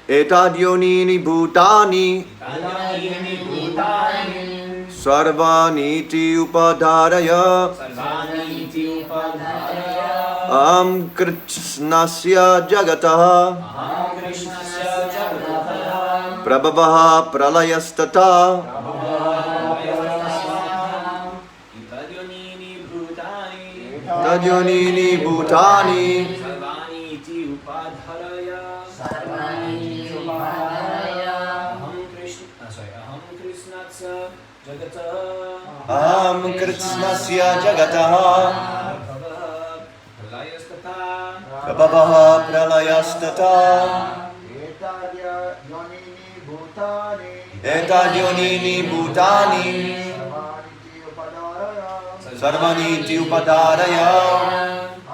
Etadyonini bhutani sarvaniti upadharaya Aham Krishnasya Jagataha Prabhavaha Pralayastata Tadyonini Bhutani Aham Krishnasya Jagataha Prabhavaha Pralayastata Etadyonini Bhutani Sarvaniti Upadaraya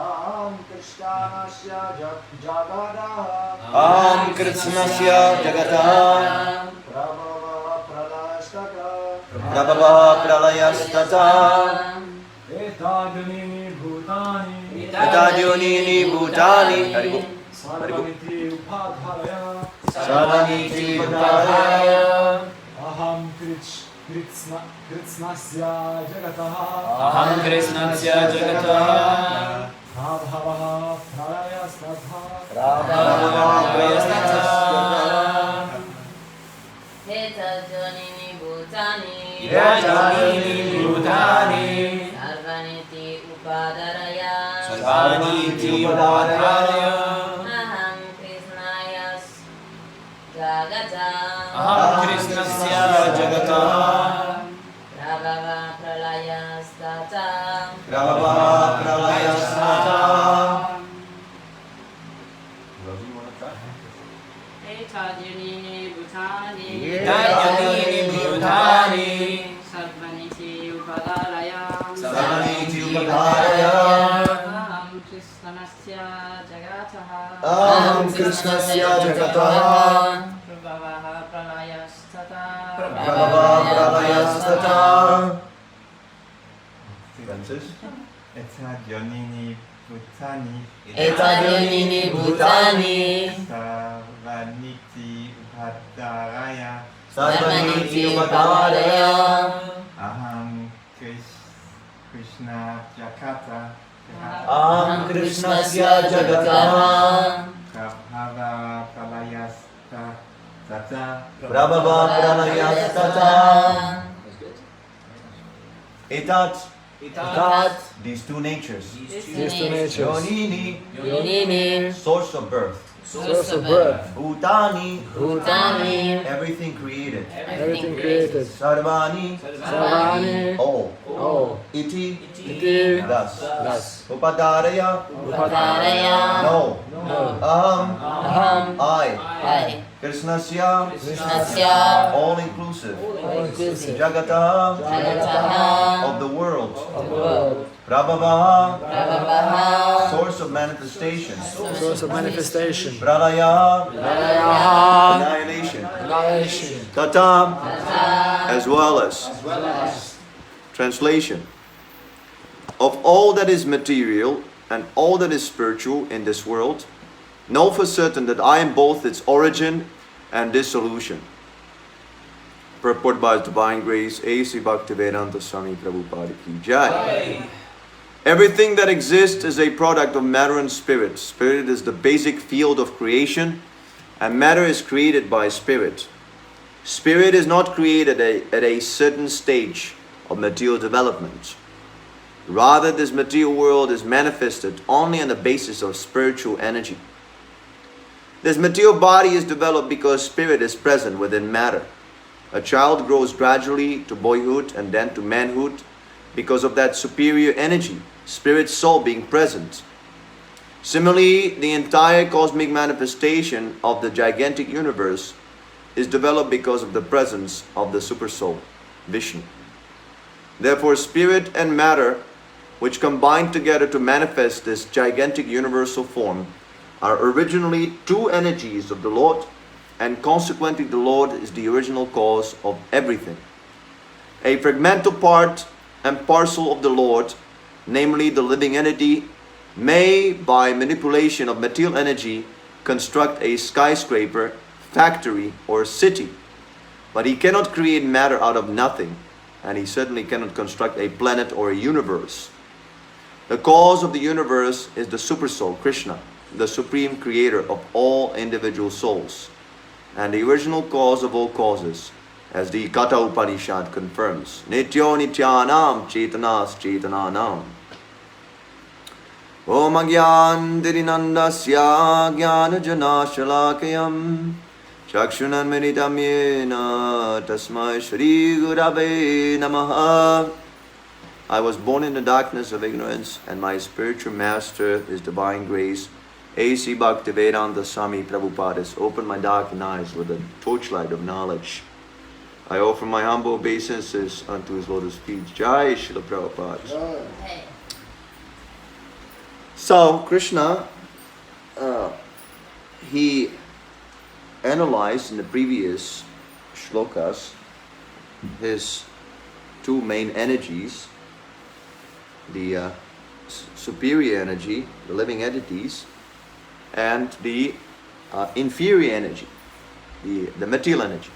Aham Krsna-Conscious Jagataha Prabhavaha Pralayastata Etadyonini Bhutani Sarvaniti Upadaraya Aham Krsna-Conscious Jagataha Aham Krsna-Conscious Jagataha Prabhavaha Pralayastata Prabhavaha Pralayastata Etadyonini Bhutani Sarvaniti Upadaraya Aham Krsna-Conscious Jagataha Aham Krsna-Conscious Jagataha Prabhavaha Pralayastata Prabhavaha Pralayastata Etadyonini Bhutani Etadyonini Bhutani Sarvaniti Upadaraya Sarvaniti Upadaraya Aham Krsna-Conscious Jagataha Aham Krsna-Conscious Jagataha Prabhavaha Pralayastata Prabhavaha Pralayastata Francis? Etadyonini Bhutani Etadyonini Bhutani Sarvaniti Upadaraya Sarvaniti Upadaraya Aham Krishna Jakata Aham Krsna-Conscious Jagataha Prabhavaha Pralayastata Prabhavaha Pralayastata Etat these two natures Yonini source of birth Bhutani everything created Sarvani all Iti thus Upadaraya no Aham I Krsna-Conscious all inclusive Jagataha of the world Prabhavaha source of manifestation Pralaya annihilation Tata as well as translation of all that is material and all that is spiritual in this world, know for certain that I am both its origin and dissolution. Purport by His Divine Grace, A.C. Bhaktivedanta Swami Prabhupada Ki Jai. Everything that exists is a product of matter and spirit. Spirit is the basic field of creation, and matter is created by spirit. Spirit is not created at a certain stage of material development. Rather, this material world is manifested only on the basis of spiritual energy. This material body is developed because spirit is present within matter. A child grows gradually to boyhood and then to manhood because of that superior energy, spirit soul being present. Similarly, the entire cosmic manifestation of the gigantic universe is developed because of the presence of the super soul, Vishnu. Therefore, spirit and matter, which combine together to manifest this gigantic universal form, are originally two energies of the Lord, and consequently the Lord is the original cause of everything. A fragmental part and parcel of the Lord, namely the living entity, may, by manipulation of material energy, construct a skyscraper factory or city, but he cannot create matter out of nothing, and he certainly cannot construct a planet or a universe. The cause of the universe is the Supersoul, Krishna, the supreme creator of all individual souls, and the original cause of all causes, as the Katha Upanishad confirms. Nityo Nityanam Chetanas Chetananam. Om Agyan Dirinandasya Jnana Jana Shalakayam Chakshunan Meritam Yena Tasmai Shri Gurave Namaha. I was born in the darkness of ignorance, and my spiritual master, His Divine Grace, A.C. Bhaktivedanta Swami Prabhupada, has opened my darkened eyes with the torchlight of knowledge. I offer my humble obeisances unto His lotus feet. Jai Srila Prabhupada. So, Krishna, he analyzed in the previous shlokas his two main energies, the superior energy, the living entities, and the inferior energy, the material energy.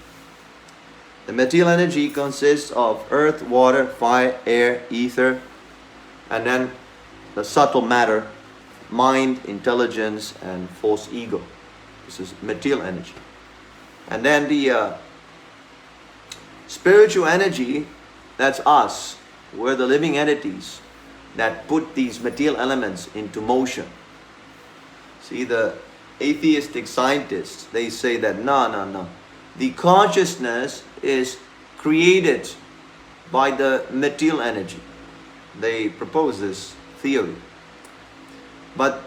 The material energy consists of earth, water, fire, air, ether, and then the subtle matter, mind, intelligence, and false ego. This is material energy. And then the spiritual energy, that's us. We're the living entities that put these material elements into motion. See, the atheistic scientists, they say that no. The consciousness is created by the material energy. They propose this theory. But,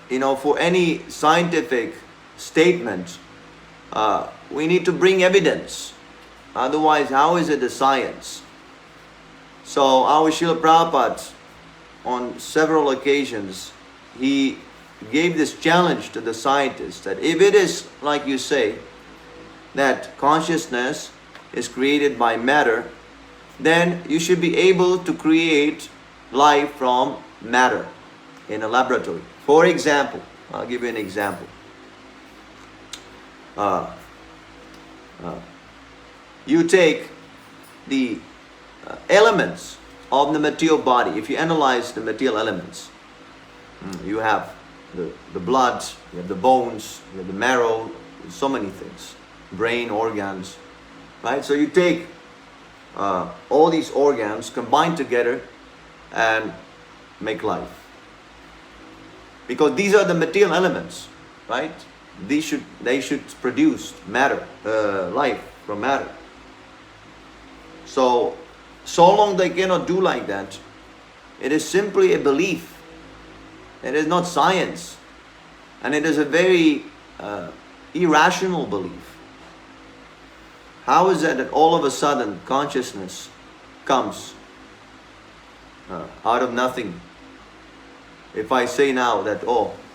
for any scientific statement, we need to bring evidence. Otherwise, how is it a science? So, our Srila Prabhupada, on several occasions, he gave this challenge to the scientists that if it is, like you say, that consciousness is created by matter, then you should be able to create life from matter in a laboratory. For example, I'll give you an example. You take the elements of the material body. If you analyze the material elements, you have the blood, you have the bones, you have the marrow, so many things, brain, organs, right? So you take all these organs, combine together, and make life. Because these are the material elements, right? They should produce matter, life from matter. So long they cannot do like that, it is simply a belief. It is not science. And it is a very irrational belief. How is it that all of a sudden consciousness comes out of nothing? If I say now that,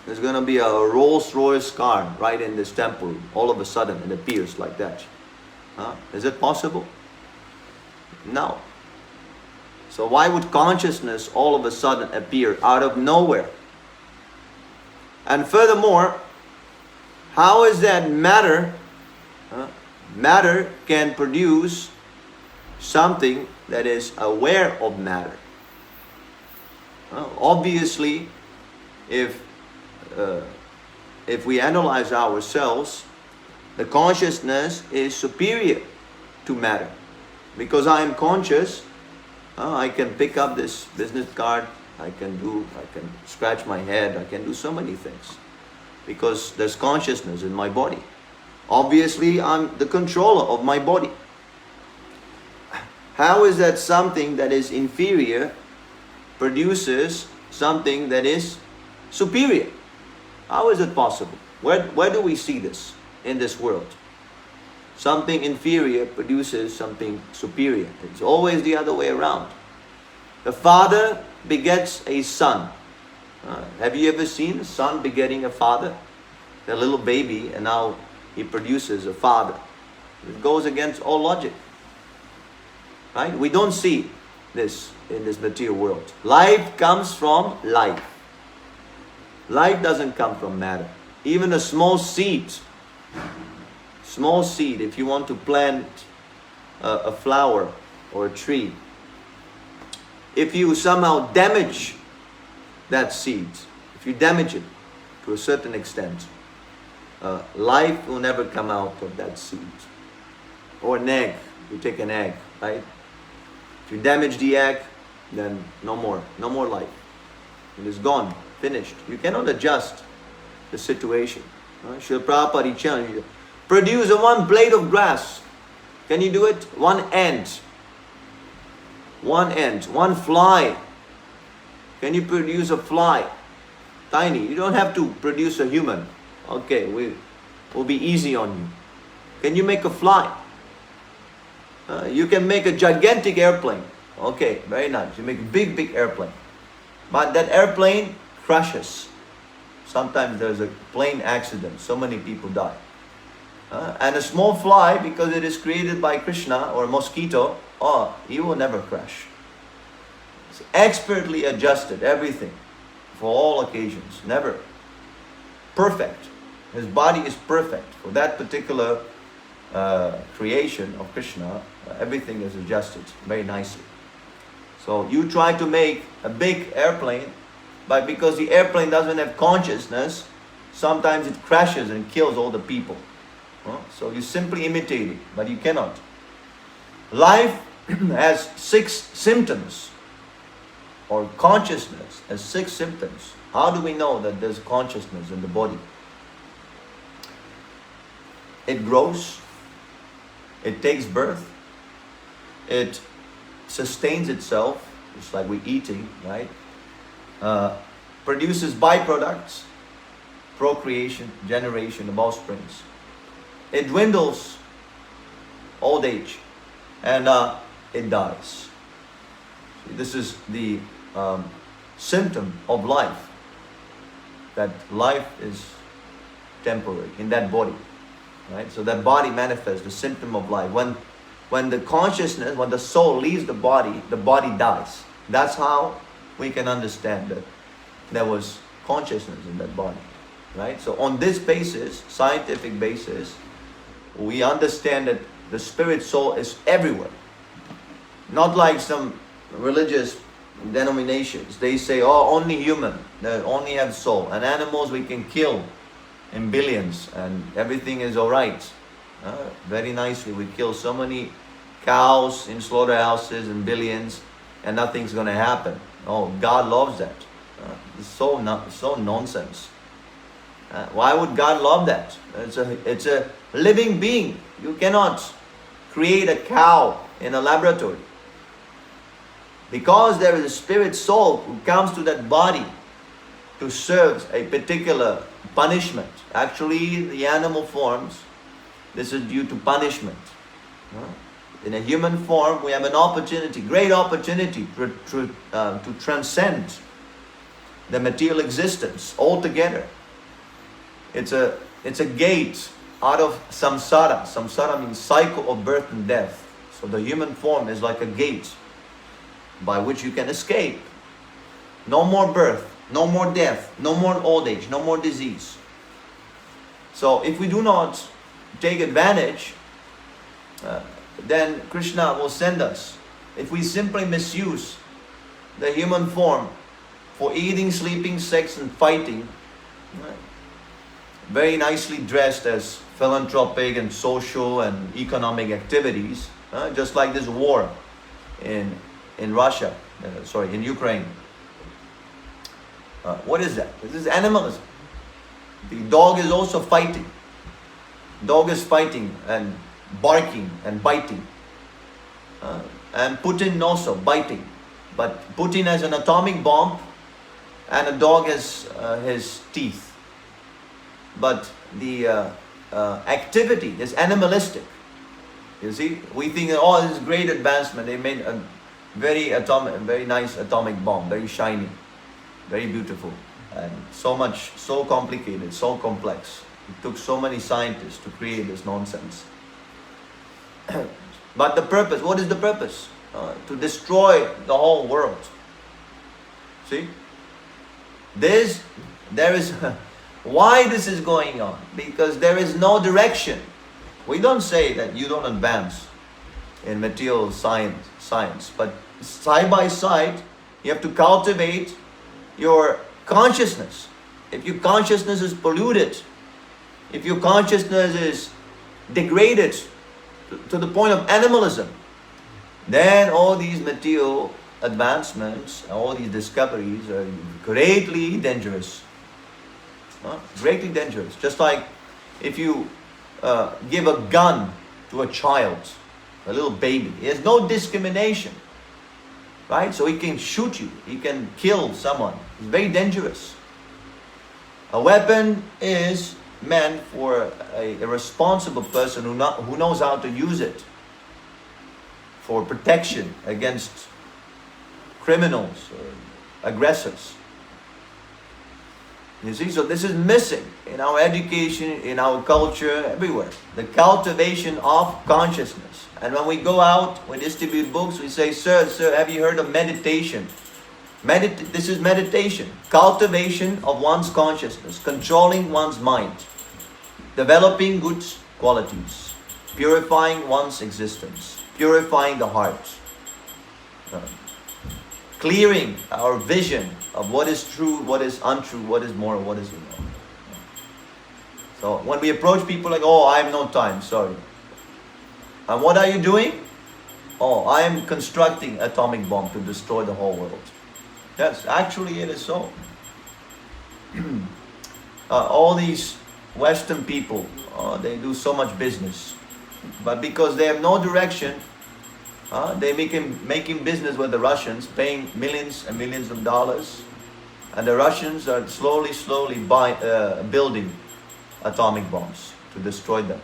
there's going to be a Rolls Royce car right in this temple, all of a sudden it appears like that. Is it possible? No. So why would consciousness all of a sudden appear out of nowhere? And furthermore, how is that matter can produce something that is aware of matter? Obviously, if we analyze ourselves, the consciousness is superior to matter. Because I am conscious, I can pick up this business card, I can scratch my head, I can do so many things. Because there's consciousness in my body. Obviously, I'm the controller of my body. How is that something that is inferior produces something that is superior? How is it possible? Where do we see this in this world? Something inferior produces something superior. It's always the other way around. The father begets a son. Have you ever seen a son begetting a father? A little baby, and now he produces a father. It goes against all logic. Right? We don't see this in this material world. Life comes from life. Life doesn't come from matter. Even a small seed Small seed, if you want to plant a flower or a tree, if you somehow damage that seed, if you damage it to a certain extent, life will never come out of that seed. Or an egg, you take an egg, right? If you damage the egg, then no more life. It is gone, finished. You cannot adjust the situation. Srila Prabhupada challenged, produce one blade of grass. Can you do it? One ant, one fly. Can you produce a fly? Tiny. You don't have to produce a human. Okay, we'll be easy on you. Can you make a fly? You can make a gigantic airplane. Okay, very nice. You make a big airplane. But that airplane crashes. Sometimes there's a plane accident. So many people die. And a small fly, because it is created by Krishna, or a mosquito, he will never crash. It's expertly adjusted, everything, for all occasions. Never. Perfect. His body is perfect. For that particular creation of Krishna, everything is adjusted very nicely. So you try to make a big airplane, but because the airplane doesn't have consciousness, sometimes it crashes and kills all the people. So you simply imitate it, but you cannot. Life has 6 symptoms, or consciousness has 6 symptoms. How do we know that there's consciousness in the body? It grows, it takes birth, it sustains itself, just like we're eating, right? Produces byproducts, procreation, generation of offsprings. It dwindles, old age, and it dies. This is the symptom of life, that life is temporary in that body, right? So that body manifests the symptom of life. When the consciousness, when the soul leaves the body dies. That's how we can understand that there was consciousness in that body, right? So on this basis, scientific basis, we understand that the spirit soul is everywhere. Not like some religious denominations. They say, only human, they only have soul. And animals we can kill in billions and everything is alright. Very nicely, we kill so many cows in slaughterhouses in billions and nothing's going to happen. God loves that. It's so nonsense. Why would God love that? It's a living being. You cannot create a cow in a laboratory. Because there is a spirit soul who comes to that body to serve a particular punishment. Actually, the animal forms, this is due to punishment. In a human form, we have an opportunity, great opportunity to transcend the material existence altogether. It's a gate out of samsara. Samsara means cycle of birth and death. So the human form is like a gate by which you can escape. No more birth, no more death, no more old age, no more disease. So if we do not take advantage, then Krishna will send us. If we simply misuse the human form for eating, sleeping, sex and fighting, very nicely dressed as philanthropic and social and economic activities, just like this war in Russia, in Ukraine. What is that? This is animalism. The dog is also fighting. Dog is fighting and barking and biting. And Putin also biting. But Putin has an atomic bomb and a dog has his teeth. But the activity is animalistic. You see, we think, this is great advancement. They made a very nice atomic bomb, very shiny, very beautiful, and so complicated, so complex. It took so many scientists to create this nonsense. But the purpose, what is the purpose? To destroy the whole world. See? There is why this is going on? Because there is no direction. We don't say that you don't advance in material science, but side by side, you have to cultivate your consciousness. If your consciousness is polluted, if your consciousness is degraded to the point of animalism, then all these material advancements, all these discoveries are greatly dangerous. Greatly dangerous. Just like if you give a gun to a child, a little baby, he has no discrimination, right? So he can shoot you, he can kill someone. It's very dangerous. A weapon is meant for a responsible person who knows how to use it for protection against criminals or aggressors. You see, so this is missing in our education, in our culture, everywhere. The cultivation of consciousness. And when we go out, we distribute books, we say, sir, have you heard of meditation? This is meditation. Cultivation of one's consciousness, controlling one's mind, developing good qualities, purifying one's existence, purifying the heart, clearing our vision of what is true, what is untrue, what is moral, what is immoral. So when we approach people like, oh, I have no time, sorry. And what are you doing? Oh, I am constructing atomic bomb to destroy the whole world. Yes, actually it is so. All these Western people, they do so much business. But because they have no direction, they making business with the Russians, paying millions and millions of dollars. And the Russians are slowly building atomic bombs to destroy them.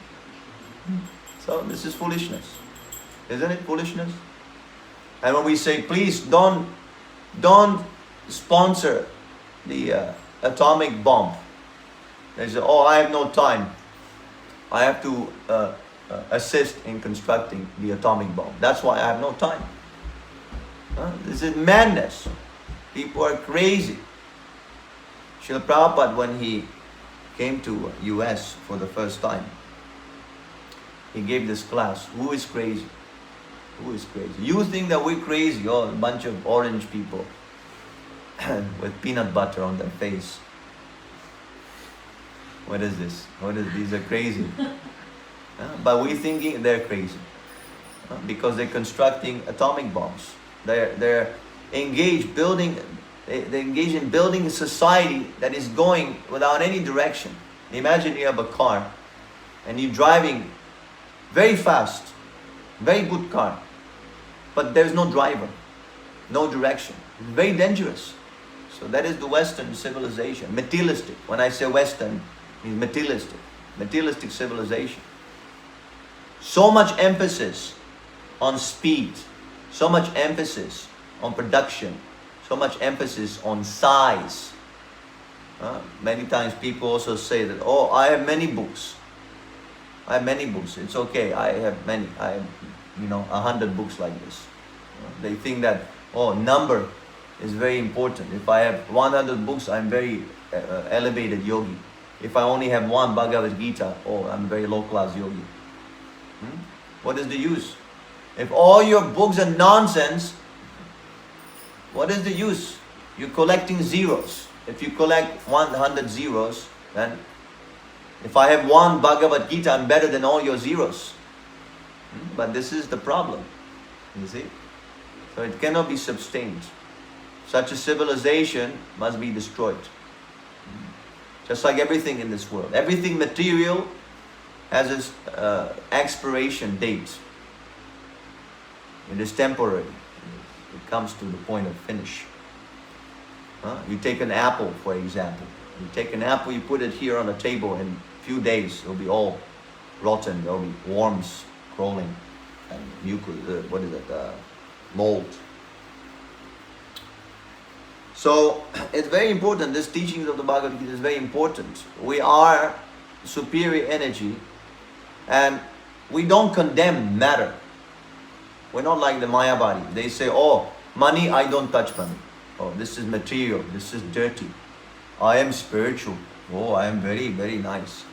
So this is foolishness. Isn't it foolishness? And when we say, please don't sponsor the atomic bomb. They say, oh, I have no time. I have to assist in constructing the atomic bomb. That's why I have no time. This is madness. People are crazy. Srila Prabhupada, when he came to US for the first time, he gave this class, who is crazy? Who is crazy? You think that we're crazy, oh, a bunch of orange people with peanut butter on their face. What is this? These are crazy. But we're thinking they're crazy because they're constructing atomic bombs. They're engaged in building a society that is going without any direction. Imagine you have a car and you're driving very fast, very good car, but there's no driver, no direction. It's very dangerous. So that is the Western civilization, materialistic. When I say Western, it means materialistic civilization. So much emphasis on speed, so much emphasis on production, so much emphasis on size. Many times people also say that, oh, I have many books. It's okay, I have 100 books like this. They think that, oh, number is very important. If I have 100 books, I'm very elevated yogi. If I only have one Bhagavad Gita, oh, I'm very low class yogi. What is the use? If all your books are nonsense, what is the use? You're collecting zeros. If you collect 100 zeros, then if I have one Bhagavad Gita, I'm better than all your zeros. But this is the problem, you see. So it cannot be sustained. Such a civilization must be destroyed. Just like everything in this world. Everything material has its expiration date. It is temporary. It comes to the point of finish. You take an apple, for example. You take an apple, you put it here on a table, in a few days it'll be all rotten. There'll be worms crawling and mold. So it's very important. This teachings of the Bhagavad Gita is very important. We are superior energy, and we don't condemn matter. We're not like the Mayavadi. They say, oh, money, I don't touch money. Oh, this is material, this is dirty. I am spiritual. Oh, I am very, very nice.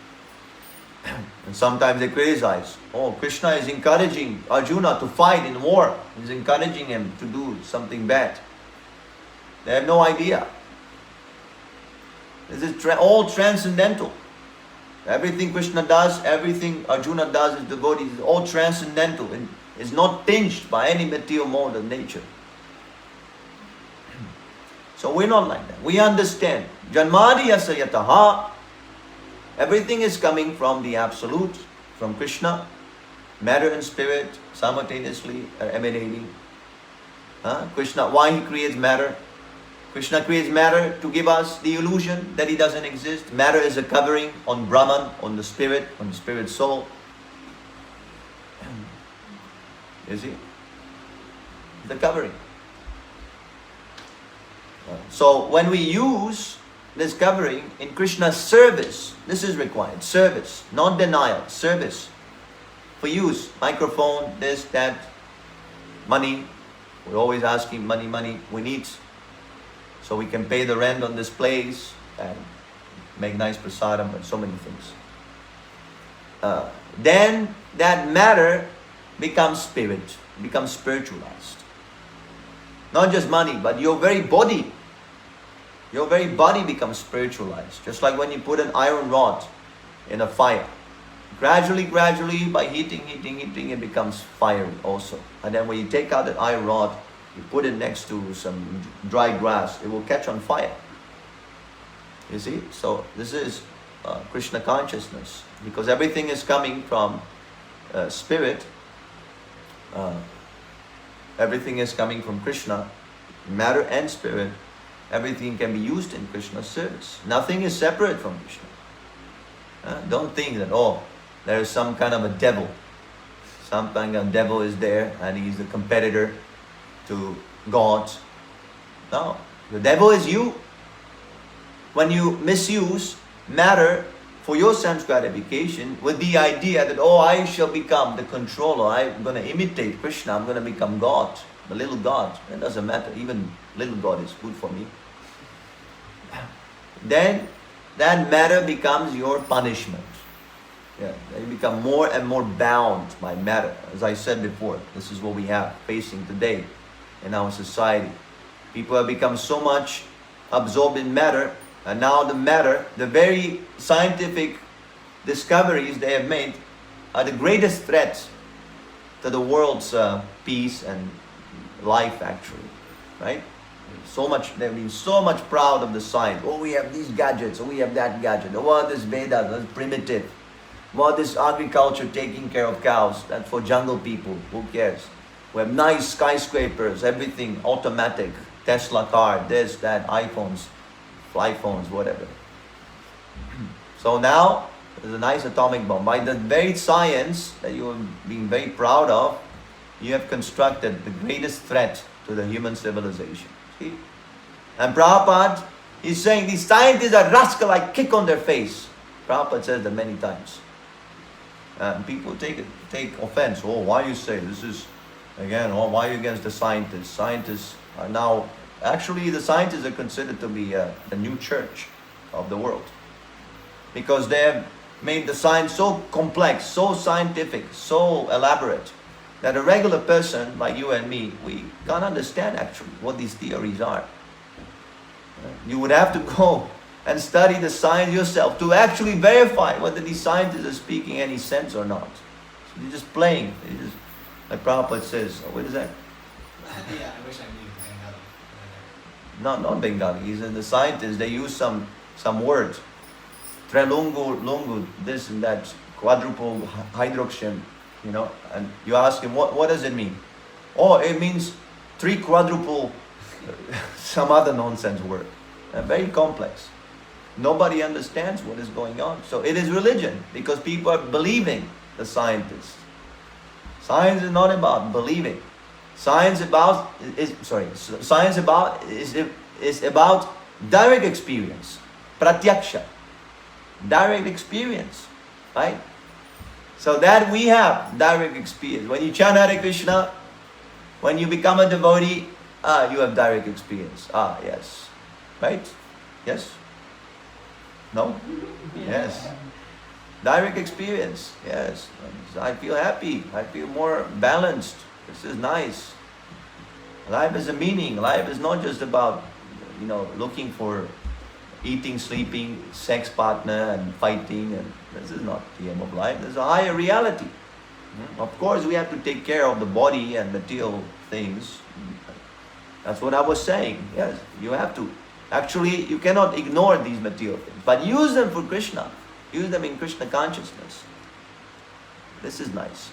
And sometimes they criticize, oh, Krishna is encouraging Arjuna to fight in war. He's encouraging him to do something bad. They have no idea. This is all transcendental. Everything Krishna does, everything Arjuna does as devotees is all transcendental and is not tinged by any material mode of nature. So we're not like that. We understand. Janmadi yasya yataha. Everything is coming from the Absolute, from Krishna. Matter and spirit simultaneously are emanating. Krishna, why he creates matter? Krishna creates matter to give us the illusion that he doesn't exist. Matter is a covering on Brahman, on the spirit soul. You see? The covering. So when we use this covering in Krishna's service, this is required. Service, not denial. Service. For use, microphone, this, that, money. We're always asking money, money. We need, so we can pay the rent on this place and make nice prasadam and so many things. Then that matter becomes spirit, becomes spiritualized. Not just money, but your very body. Your very body becomes spiritualized. Just like when you put an iron rod in a fire. Gradually, by heating, it becomes fiery also. And then when you take out that iron rod, you put it next to some dry grass, it will catch on fire. You see? So this is Krishna consciousness. Because everything is coming from spirit. Everything is coming from Krishna. Matter and spirit. Everything can be used in Krishna's service. Nothing is separate from Krishna. Don't think that, oh, there is some kind of a devil. Some kind of devil is there and he's the competitor to God. No, the devil is you. When you misuse matter for your sense gratification with the idea that, oh, I shall become the controller, I'm going to imitate Krishna, I'm going to become God, the little God. It doesn't matter, even little God is good for me. Then that matter becomes your punishment. Yeah, you become more and more bound by matter. As I said before, this is what we have facing today in our society. People have become so much absorbed in matter, and now the matter, the very scientific discoveries they have made are the greatest threat to the world's peace and life actually, right? So much, they've been so much proud of the science. Oh, we have these gadgets, oh, we have that gadget. Oh, this Veda, that's primitive. Well, this agriculture taking care of cows, that's for jungle people, who cares? We have nice skyscrapers, everything automatic, Tesla car, this, that, iPhones, fly phones, whatever. So now, there's a nice atomic bomb. By the very science that you have been very proud of, you have constructed the greatest threat to the human civilization. See? And Prabhupada is saying these scientists are rascal, I kick on their face. Prabhupada says that many times. And people take offense. Oh, why you say this is, again, oh, why are you against the scientists? Scientists are now, actually the scientists are considered to be the new church of the world. Because they have made the science so complex, so scientific, so elaborate, that a regular person like you and me, we can't understand actually what these theories are. You would have to go and study the science yourself to actually verify whether these scientists are speaking any sense or not. So you're just playing. You're just, like Prabhupada says, what is that? Yeah, I wish I knew Bengali. Not Bengali. He's in the scientists. They use some words, trelungu, this and that, quadruple hydroxym, you know. And you ask him, what does it mean? Oh, it means three quadruple, some other nonsense word. Very complex. Nobody understands what is going on. So it is religion because people are believing the scientists. Science is not about believing. Science is about direct experience, pratyaksha, direct experience, right? So that we have direct experience. When you chant Hare Krishna, when you become a devotee, you have direct experience. Yes, right? Yes. No? Yes. Direct experience, yes. I feel happy. I feel more balanced. This is nice. Life has a meaning. Life is not just about, looking for eating, sleeping, sex partner and fighting. And this is not the aim of life. There's a higher reality. Of course, we have to take care of the body and material things. That's what I was saying. Yes, you have to. Actually, you cannot ignore these material things, but use them for Krishna. Use them in Krishna consciousness. This is nice.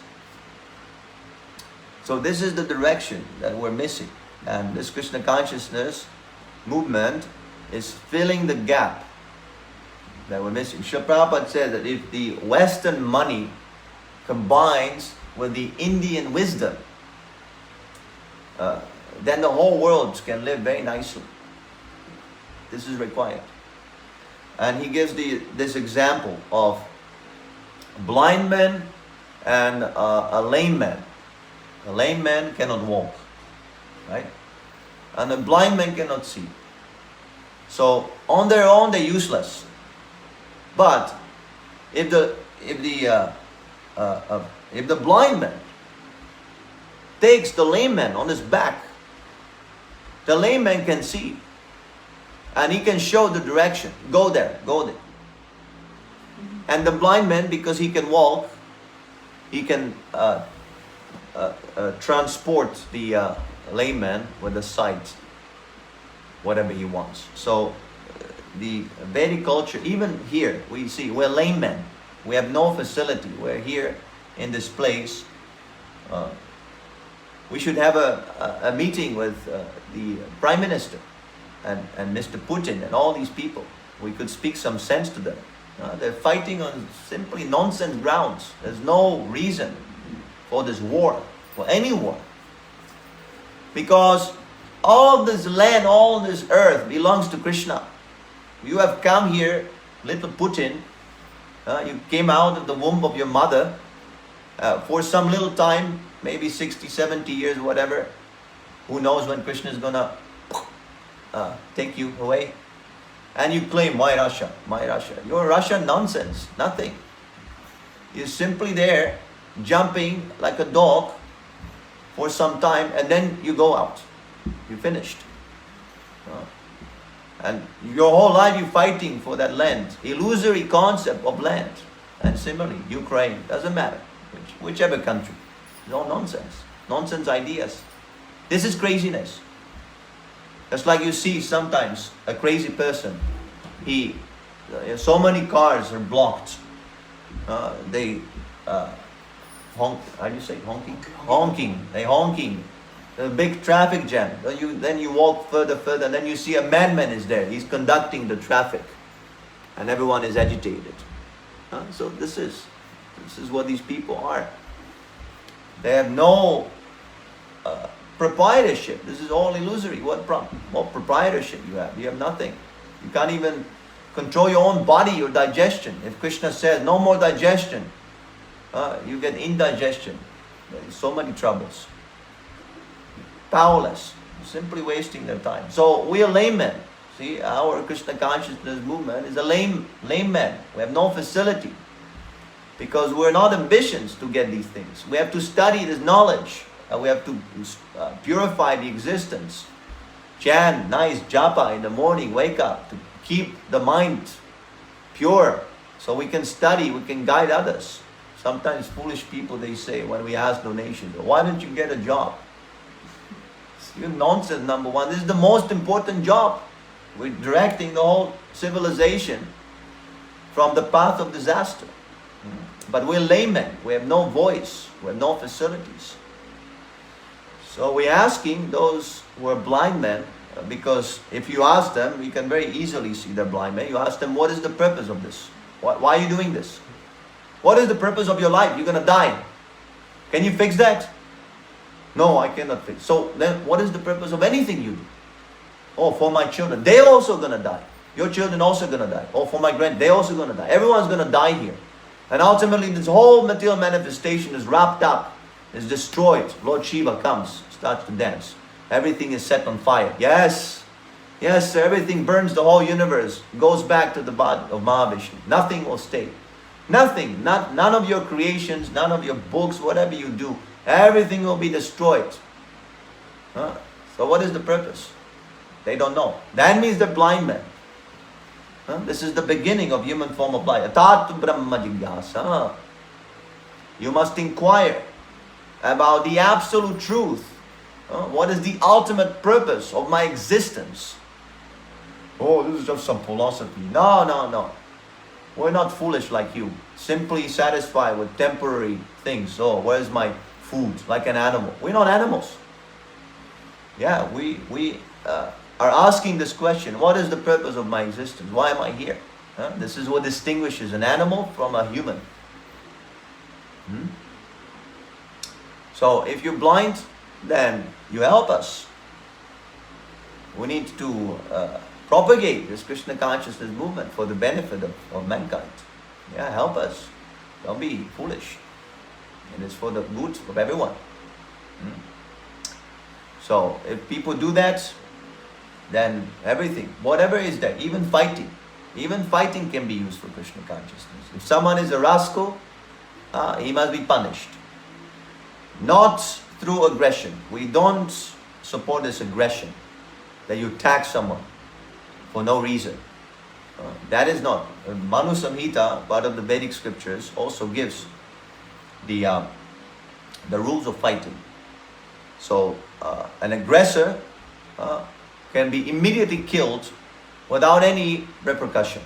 So this is the direction that we're missing. And this Krishna consciousness movement is filling the gap that we're missing. Srila Prabhupada said that if the Western money combines with the Indian wisdom, then the whole world can live very nicely. This is required. And he gives this example of a blind man and a lame man. A lame man cannot walk, right? And a blind man cannot see. So on their own they're useless. But if the blind man takes the lame man on his back, the lame man can see. And he can show the direction. Go there, go there. And the blind man, because he can walk, he can transport the lame man with the sight, whatever he wants. So the Vedic culture, even here, we see we're lame men. We have no facility. We're here in this place. We should have a meeting with the Prime Minister and Mr. Putin and all these people. We could speak some sense to them. They're fighting on simply nonsense grounds. There's no reason for this war, for any war. Because all this land, all this earth belongs to Krishna. You have come here, little Putin. You came out of the womb of your mother for some little time, maybe 60, 70 years, whatever. Who knows when Krishna is going to take you away. And you claim, my Russia, my Russia. Your Russia nonsense, nothing. You're simply there, jumping like a dog for some time, and then you go out. You're finished. And your whole life you're fighting for that land. Illusory concept of land. And similarly, Ukraine, doesn't matter. Whichever country. It's all nonsense. Nonsense ideas. This is craziness. Just like you see sometimes a crazy person. So many cars are blocked. They honk. How do you say honking? Honking. They honking. A big traffic jam. Then you walk further, and then you see a madman is there. He's conducting the traffic, and everyone is agitated. So this is what these people are. They have no proprietorship. This is all illusory. What proprietorship you have? You have nothing. You can't even control your own body, your digestion. If Krishna says no more digestion, you get indigestion. There's so many troubles. Powerless. Simply wasting their time. So we are laymen. See, our Krishna consciousness movement is a layman. We have no facility. Because we're not ambitions to get these things. We have to study this knowledge. We have to purify the existence. Chant nice japa in the morning, wake up to keep the mind pure. So we can study, we can guide others. Sometimes foolish people, they say when we ask donations, why don't you get a job? It's nonsense, number one. This is the most important job. We're directing the whole civilization from the path of disaster. But we're laymen. We have no voice. We have no facilities. So we're asking those who are blind men, because if you ask them, you can very easily see they're blind men. You ask them, what is the purpose of this? Why are you doing this? What is the purpose of your life? You're going to die. Can you fix that? No, I cannot fix. So then what is the purpose of anything you do? Oh, for my children. They're also going to die. Your children also going to die. Oh, for my they're also going to die. Everyone's going to die here. And ultimately this whole material manifestation is wrapped up, is destroyed. Lord Shiva comes, starts to dance. Everything is set on fire. Yes, sir, everything burns, the whole universe goes back to the body of Mahavishnu. Nothing will stay. Nothing, none of your creations, none of your books, whatever you do, everything will be destroyed. Huh? So what is the purpose? They don't know. That means they're blind men. Huh? This is the beginning of human form of life. Atat Brahma Jigyasa. You must inquire about the absolute truth. What is the ultimate purpose of my existence? Oh, this is just some philosophy. No. We're not foolish like you. Simply satisfied with temporary things. Oh, where's my food? Like an animal. We're not animals. Yeah, we are asking this question. What is the purpose of my existence? Why am I here? This is what distinguishes an animal from a human. So if you're blind, then you help us. We need to propagate this Krishna consciousness movement for the benefit of mankind. Yeah, help us. Don't be foolish. And it's for the good of everyone. So if people do that, then everything, whatever is there, even fighting can be used for Krishna consciousness. If someone is a rascal, he must be punished. Not through aggression. We don't support this aggression, that you attack someone for no reason. That is not. Manu Samhita, part of the Vedic scriptures, also gives the rules of fighting. So an aggressor can be immediately killed without any repercussion.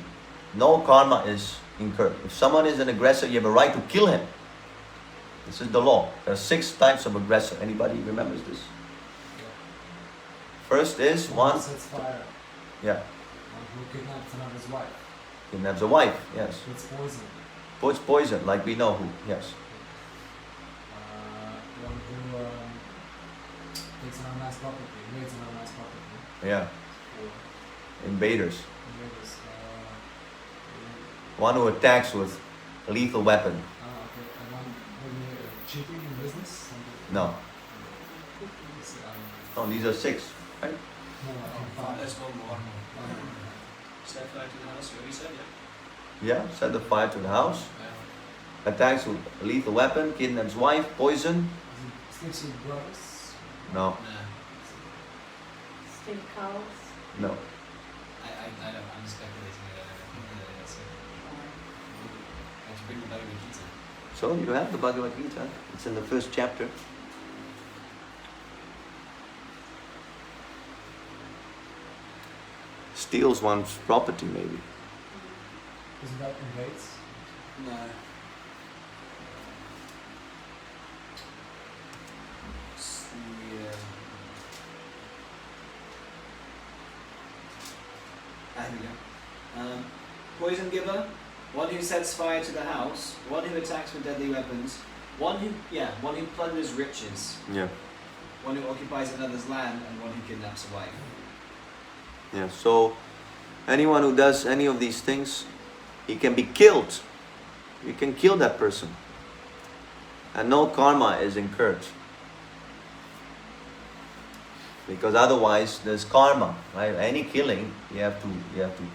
No karma is incurred. If someone is an aggressor, you have a right to kill him. This is the law. There are 6 types of aggressor. Anybody remembers this? First is one. Sets fire. Yeah. Who kidnaps another's wife. Kidnaps a wife. Yes. Puts poison. Puts poison, like we know who. Yes. One who takes an unmasked property, invades an unmasked property. Yeah. Or Invaders. invaders. One who attacks with a lethal weapon. Okay. And one maybe cheating in business. Something. No. It's, No, these are 6. Right? no, I think 5. There's one more. Set fire to the house, you already said, Yeah. Set the fire to the house. Attacks with a lethal weapon. Kidnaps wife. Poison. Sleeps with brothers. No. Steal cows. No. I don't, I'm speculating. I have to bring the Bhagavad Gita. So you have the Bhagavad Gita. It's in the 1st chapter. Steals one's property, maybe. Isn't that invades? No. Here we go. Poison giver, one who sets fire to the house, one who attacks with deadly weapons, one who plunders riches, Yeah. one who occupies another's land, and one who kidnaps a wife. Yeah. So anyone who does any of these things, he can be killed. You can kill that person. And no karma is incurred. Because otherwise there's karma, right? Any killing, you have to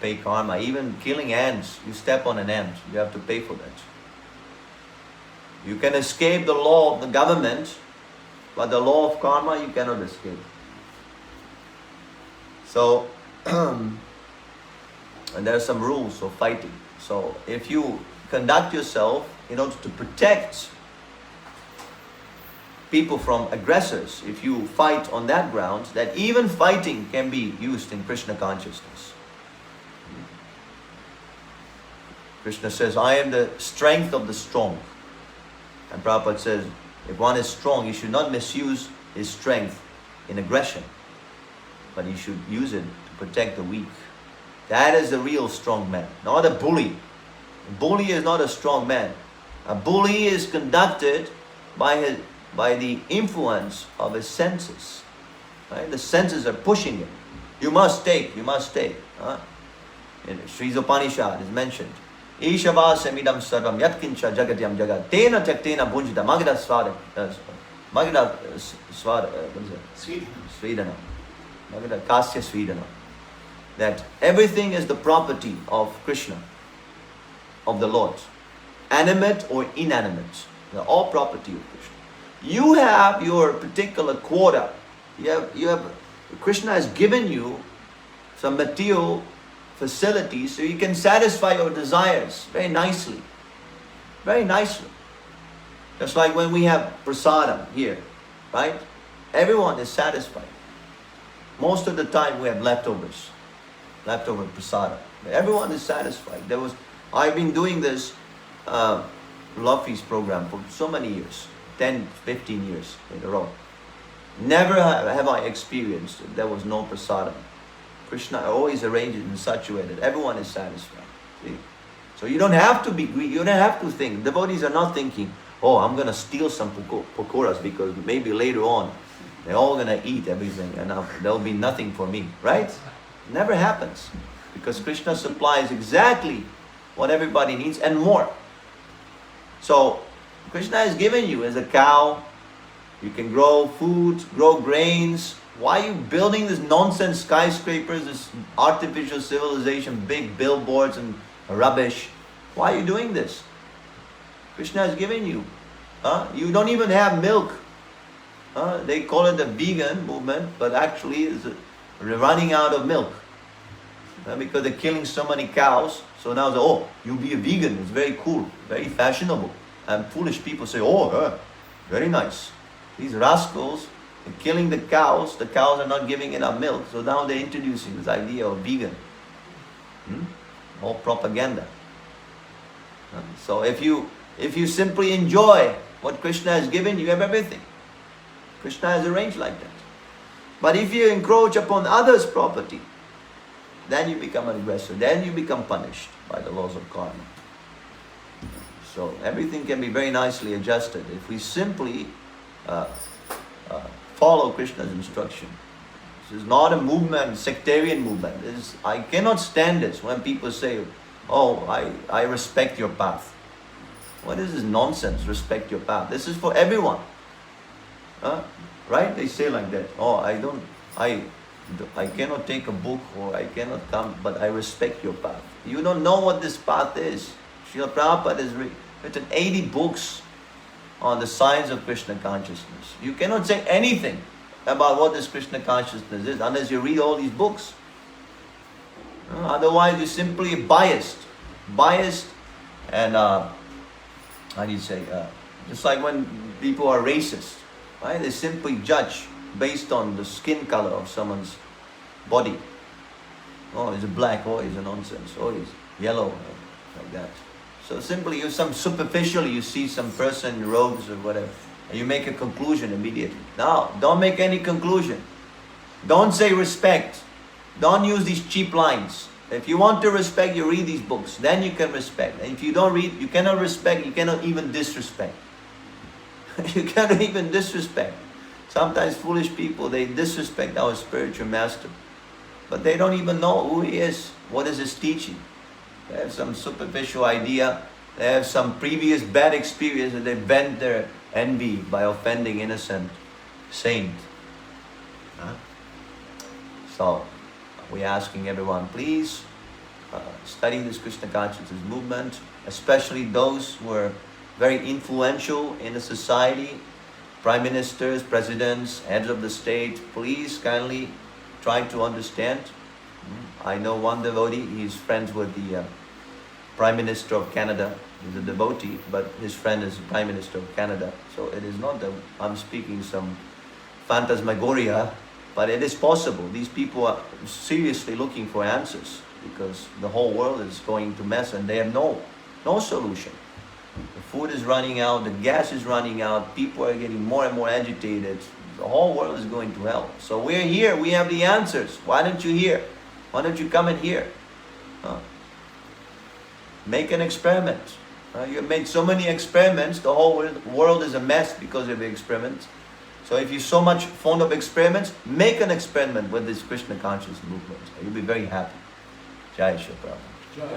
pay karma. Even killing ants, you step on an ant, you have to pay for that. You can escape the law of the government, but the law of karma you cannot escape. So and there are some rules of fighting. So if you conduct yourself in order to protect people from aggressors, if you fight on that ground, that even fighting can be used in Krishna consciousness. Krishna says, I am the strength of the strong. And Prabhupada says, if one is strong, he should not misuse his strength in aggression, but he should use it to protect the weak. That is the real strong man, not a bully. A bully is not a strong man. A bully is conducted by the influence of his senses. Right? The senses are pushing him. You must take. In Sri Upanishad is mentioned. Ishavasam sarvam yatkincha jagatyam jagat tena tyaktena bhunjita magda Svedana. Magda kasya Svedana. That everything is the property of Krishna, of the Lord. animate or inanimate. They're all property of Krishna. You have your particular quota. Krishna has given you some material facilities so you can satisfy your desires very nicely. Very nicely. Just like when we have prasadam here, right? Everyone is satisfied. Most of the time we have leftovers. Leftover prasadam. Everyone is satisfied. I've been doing this Love Feast program for so many years. 10, 15 years in a row. Never have I experienced it. There was no prasadam. Krishna always arranged it in such a way that everyone is satisfied. See? So you don't have to be greedy. You don't have to think. Devotees are not thinking, oh, I'm going to steal some pakoras because maybe later on they're all going to eat everything and there'll be nothing for me. Right? Never happens. Because Krishna supplies exactly what everybody needs and more. So Krishna has given you as a cow. You can grow food, grow grains. Why are you building this nonsense skyscrapers, this artificial civilization, big billboards and rubbish? Why are you doing this? Krishna has given you. You don't even have milk. They call it the vegan movement, but actually it's running out of milk. Because they're killing so many cows. So now they you be a vegan. It's very cool, very fashionable. And foolish people say, very nice. These rascals are killing the cows. The cows are not giving enough milk. So now they're introducing this idea of vegan. All propaganda. So if you simply enjoy what Krishna has given, you have everything. Krishna has arranged like that. But if you encroach upon others' property, then you become an aggressor. Then you become punished by the laws of karma. So everything can be very nicely adjusted if we simply follow Krishna's instruction. This is not a movement, sectarian movement. I cannot stand this when people say, I respect your path. What is this nonsense, respect your path? This is for everyone. Right? They say like that. I cannot take a book or I cannot come, but I respect your path. You don't know what this path is. Srila Prabhupada has written 80 books on the science of Krishna consciousness. You cannot say anything about what this Krishna consciousness is unless you read all these books. Otherwise you're simply biased. Biased and, just like when people are racist, right? They simply judge based on the skin color of someone's body. He's a black, he's a nonsense, he's yellow, like that. So simply, superficially you see some person in robes or whatever, and you make a conclusion immediately. Now, don't make any conclusion. Don't say respect. Don't use these cheap lines. If you want to respect, you read these books. Then you can respect. And if you don't read, you cannot respect, you cannot even disrespect. You cannot even disrespect. Sometimes foolish people, they disrespect our spiritual master. But they don't even know who he is. What is his teaching? They have some superficial idea. They have some previous bad experience and they vent their envy by offending innocent saint. So, we're asking everyone, please study this Krishna consciousness movement, especially those who are very influential in the society, prime ministers, presidents, heads of the state. Please kindly try to understand. I know one devotee, he's friends with the Prime Minister of Canada. He's a devotee, but his friend is the Prime Minister of Canada. So it is not that I'm speaking some phantasmagoria, but it is possible. These people are seriously looking for answers because the whole world is going to mess and they have no solution. The food is running out, the gas is running out, people are getting more and more agitated. The whole world is going to hell. So we're here, we have the answers. Why don't you hear? Why don't you come and hear? Make an experiment. You've made so many experiments, the whole world is a mess because of the experiments. So if you're so much fond of experiments, make an experiment with this Krishna conscious movement. You'll be very happy. Jai Shri Prabhupada.